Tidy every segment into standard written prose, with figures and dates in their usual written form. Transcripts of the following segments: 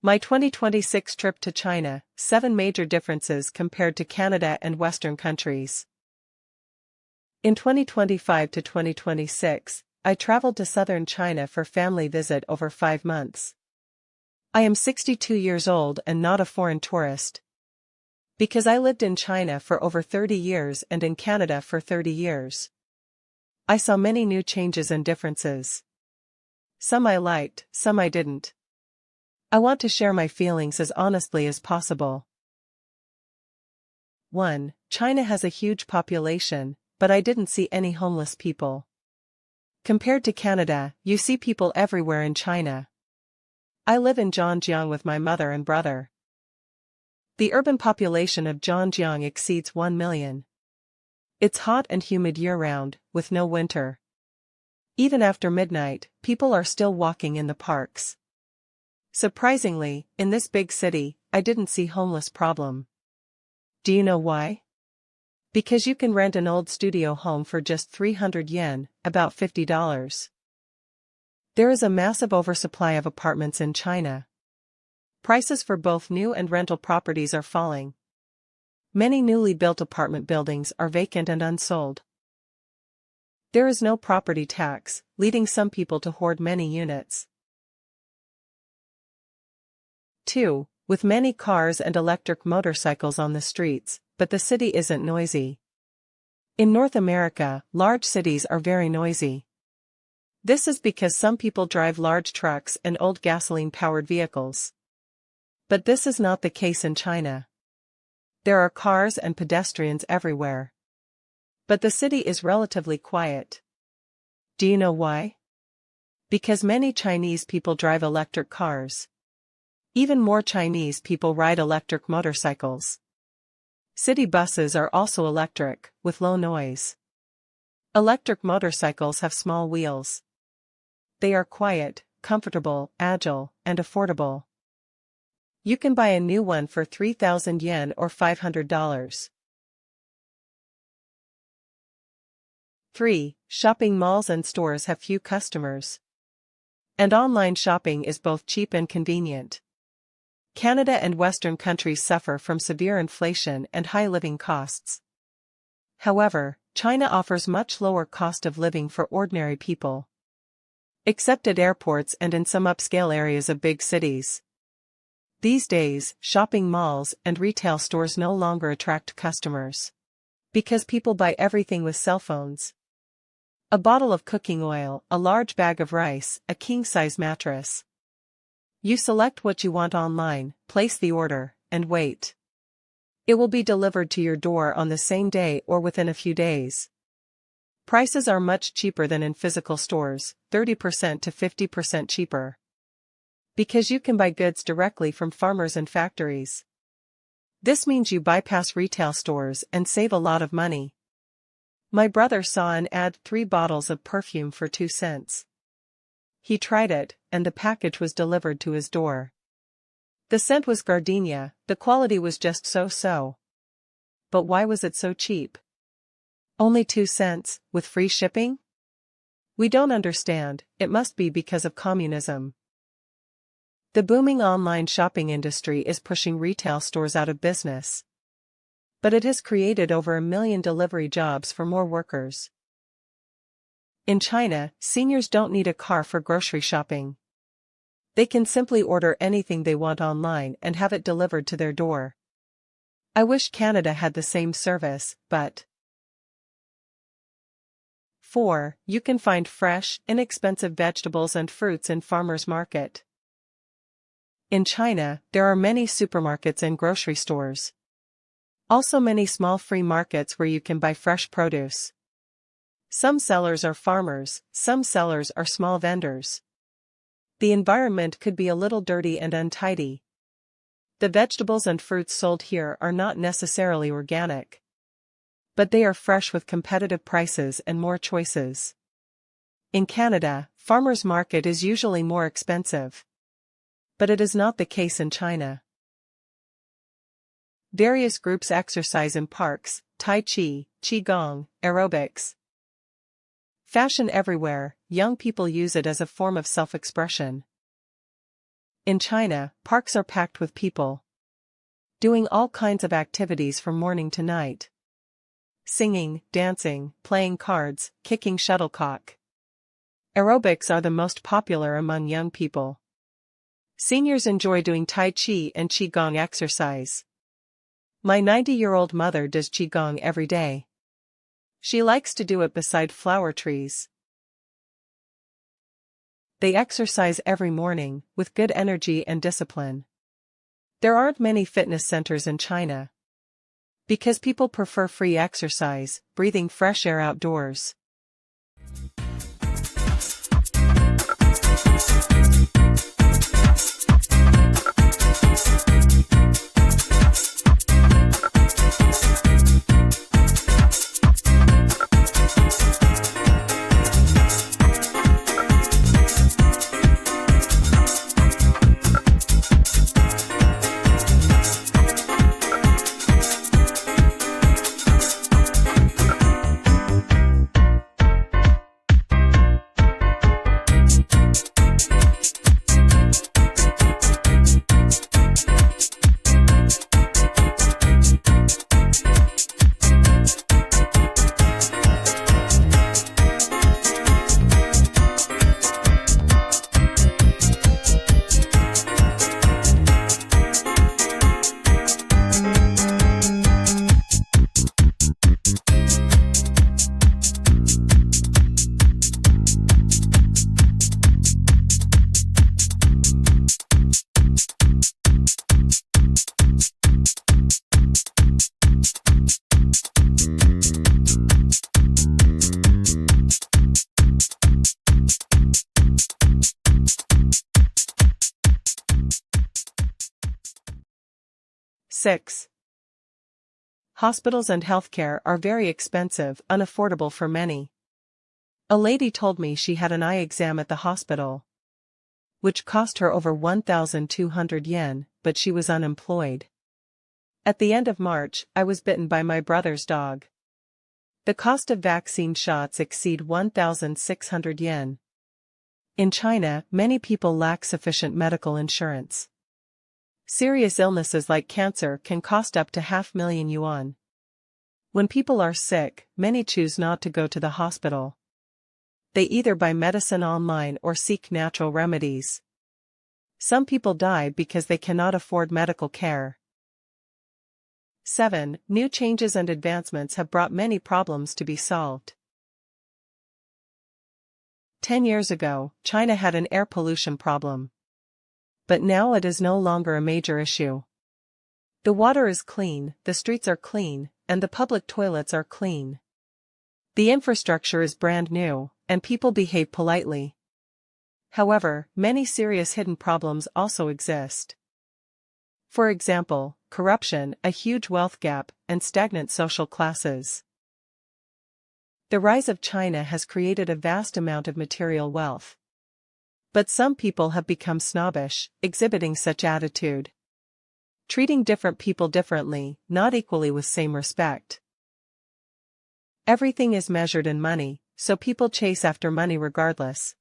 My 2026 trip to China, 7 major differences compared to Canada and Western countries. In 2025 to 2026, I traveled to southern China for family visit over 5 months. I am 62 years old and not a foreign tourist. Because I lived in China for over 30 years and in Canada for 30 years. I saw many new changes and differences. Some I liked, some I didn't. I want to share my feelings as honestly as possible. 1. China has a huge population, but I didn't see any homeless people. Compared to Canada, you see people everywhere in China. I live in Zhejiang with my mother and brother. The urban population of Zhejiang exceeds 1 million. It's hot and humid year-round, with no winter. Even after midnight, people are still walking in the parks. Surprisingly, in this big city, I didn't see homeless problem. Do you know why? Because you can rent an old studio home for just 300 yen, about $50. There is a massive oversupply of apartments in China. Prices for both new and rental properties are falling. Many newly built apartment buildings are vacant and unsold. There is no property tax, leading some people to hoard many units. 2. With many cars and electric motorcycles on the streets, but the city isn't noisy. In North America, large cities are very noisy. This is because some people drive large trucks and old gasoline-powered vehicles. But this is not the case in China. There are cars and pedestrians everywhere. But the city is relatively quiet. Do you know why? Because many Chinese people drive electric cars. Even more Chinese people ride electric motorcycles. City buses are also electric, with low noise. Electric motorcycles have small wheels. They are quiet, comfortable, agile, and affordable. You can buy a new one for 3,000 yen or $500. 3. Shopping malls and stores have few customers. And online shopping is both cheap and convenient. Canada and Western countries suffer from severe inflation and high living costs. However, China offers much lower cost of living for ordinary people. Except at airports and in some upscale areas of big cities. These days, shopping malls and retail stores no longer attract customers. Because people buy everything with cell phones. A bottle of cooking oil, a large bag of rice, a king-size mattress. You select what you want online, place the order, and wait. It will be delivered to your door on the same day or within a few days. Prices are much cheaper than in physical stores, 30% to 50% cheaper. Because you can buy goods directly from farmers and factories. This means you bypass retail stores and save a lot of money. My brother saw an ad 3 bottles of perfume for 2 cents. He tried it, and the package was delivered to his door. The scent was gardenia, the quality was just so-so. But why was it so cheap? Only 2 cents, with free shipping? We don't understand, it must be because of communism. The booming online shopping industry is pushing retail stores out of business. But it has created over 1 million delivery jobs for more workers. In China, seniors don't need a car for grocery shopping. They can simply order anything they want online and have it delivered to their door. I wish Canada had the same service, but 4. You can find fresh, inexpensive vegetables and fruits in farmers' market. In China, there are many supermarkets and grocery stores. Also many small free markets where you can buy fresh produce. Some sellers are farmers, some sellers are small vendors. The environment could be a little dirty and untidy. The vegetables and fruits sold here are not necessarily organic. But they are fresh with competitive prices and more choices. In Canada, farmers' market is usually more expensive. But it is not the case in China. Various groups exercise in parks, Tai Chi, Qigong, aerobics. Fashion everywhere, young people use it as a form of self-expression. In China, parks are packed with people, doing all kinds of activities from morning to night. Singing, dancing, playing cards, kicking shuttlecock. Aerobics are the most popular among young people. Seniors enjoy doing Tai Chi and Qigong exercise. My 90-year-old mother does Qigong every day. She likes to do it beside flower trees. They exercise every morning, with good energy and discipline. There aren't many fitness centers in China, because people prefer free exercise, breathing fresh air outdoors. Six. Hospitals and healthcare are very expensive, unaffordable for many. A lady told me she had an eye exam at the hospital, which cost her over 1,200 yen, but she was unemployed. At the end of March, I was bitten by my brother's dog. The cost of vaccine shots exceed 1,600 yen. In China, many people lack sufficient medical insurance. Serious illnesses like cancer can cost up to 500,000 yuan. When people are sick, many choose not to go to the hospital. They either buy medicine online or seek natural remedies. Some people die because they cannot afford medical care. 7. New changes and advancements have brought many problems to be solved. 10 years ago, China had an air pollution problem. But now it is no longer a major issue. The water is clean, the streets are clean, and the public toilets are clean. The infrastructure is brand new, and people behave politely. However, many serious hidden problems also exist. For example, corruption, a huge wealth gap, and stagnant social classes. The rise of China has created a vast amount of material wealth. But some people have become snobbish, exhibiting such attitude. Treating different people differently, not equally with same respect. Everything is measured in money, so people chase after money regardless.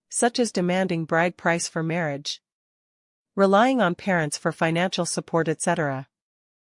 Such as demanding bride price for marriage, relying on parents for financial support, etc.